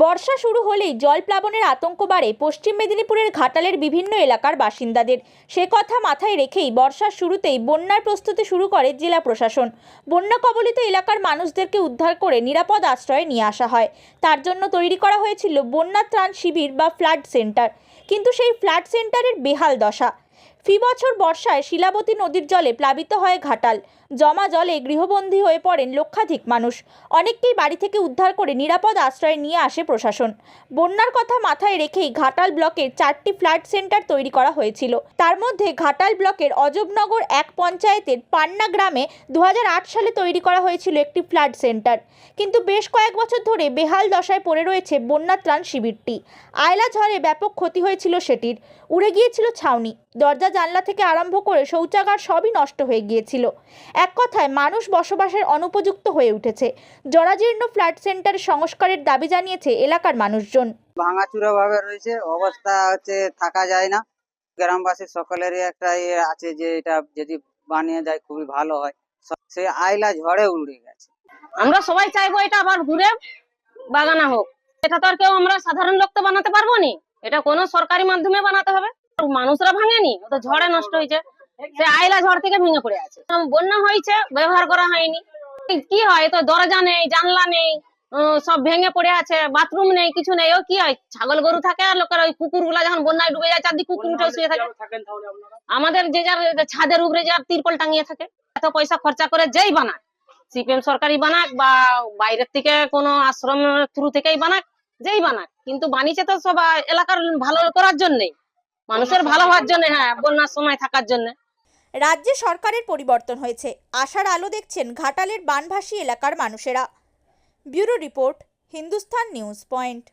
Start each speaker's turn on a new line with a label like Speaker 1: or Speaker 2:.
Speaker 1: বর্ষা শুরু হলেই জলপ্লাবনের আতঙ্ক বাড়ে পশ্চিম মেদিনীপুরের ঘাটালের বিভিন্ন এলাকার বাসিন্দাদের। সে কথা মাথায় রেখেই বর্ষার শুরুতেই বন্যার প্রস্তুতি শুরু করে জেলা প্রশাসন। বন্যা কবলিত এলাকার মানুষদেরকে উদ্ধার করে নিরাপদ আশ্রয়ে নিয়ে আসা হয়। তার জন্য তৈরি করা হয়েছিল বন্যা ত্রাণ শিবির বা ফ্লাড সেন্টার। কিন্তু সেই ফ্লাড সেন্টারের বেহাল দশা। ফি বছর বর্ষায় শিলাবতী নদীর জলে প্লাবিত হয় ঘাটাল। জমা জলে গৃহবন্দী হয়ে পড়েন লক্ষাধিক মানুষ। অনেককেই বাড়ি থেকে উদ্ধার করে নিরাপদ আশ্রয়ে নিয়ে আসে প্রশাসন। বন্যার কথা মাথায় রেখেই ঘাটাল ব্লকের 4টি ফ্লাড সেন্টার তৈরি করা হয়েছিল। তার মধ্যে ঘাটাল ব্লকের অজবনগর এক পঞ্চায়েতের পান্না গ্রামে 2008 সালে তৈরি করা হয়েছিল একটি ফ্লাড সেন্টার। কিন্তু বেশ কয়েক বছর ধরে বেহাল দশায় পড়ে রয়েছে বন্যা ত্রাণ শিবিরটি। আয়লা ঝড়ে ব্যাপক ক্ষতি হয়েছিল সেটির। উড়ে গিয়েছিল ছাউনি, দরজা জানলা থেকে আরম্ভ করে শৌচাগার সবই নষ্ট হয়ে গিয়েছিল। এক কথায় মানুষ বসবাসের অনুপযুক্ত হয়ে উঠেছে। জরাজীর্ণ ফ্ল্যাট সেন্টার সংস্কারের দাবি জানিয়েছে এলাকার মানুষজন।
Speaker 2: ভাঙাচুরা ভাবে রয়েছে, অবস্থা হচ্ছে থাকা যায় না। গ্রামবাসী সকলেরই একটা আছে যে এটা যদি বানিয়ে যায় খুবই ভালো হয়। সে আইলা ঝড়ে উড়ে গেছে।
Speaker 3: আমরা সবাই চাইবো এটা আবার ঘুরে বাগানা হোক। এটা তো আর কেউ আমরা সাধারণ লোক তো বানাতে পারবো না, এটা কোনো সরকারি মাধ্যমে বানাতে হবে। মানুষরা ভাঙেনি, ও তো ঝড়ে নষ্ট হয়েছে। সে আইলা ঝড় থেকে ভেঙে পড়ে আছে। বন্যা হয়েছে, ব্যবহার করা হয়নি। কি হয়, তো দরজা নেই, জানলা নেই, সব ভেঙে পড়ে আছে, বাথরুম নেই, কিছু নেই। ও কি হয়, ছাগল গরু থাকে আর লোকের ওই কুকুর গুলা যখন বন্যায় ডুবে যায় চারদিকে কুকুর উঠে শুয়ে থাকে। আমাদের যে যার ছাদের উপরে যার তিরপল টাঙিয়ে থাকে। এত পয়সা খরচা করে যেই বানাক, সিপিএম সরকারি বানাক বা বাইরের থেকে কোনো আশ্রম থ্রু থেকেই বানাক, যেই বানাক, কিন্তু বানিয়েছে তো সব এলাকার ভালো করার জন্যই, মানুষের ভালো হওয়ার জন্য। হ্যাঁ, বন্যার সময় থাকার জন্য।
Speaker 1: রাজ্যে সরকারের পরিবর্তন হয়েছে, আশার আলো দেখছেন ঘাটালের বানভাসী এলাকার মানুষেরা। Bureau report, Hindustan news point.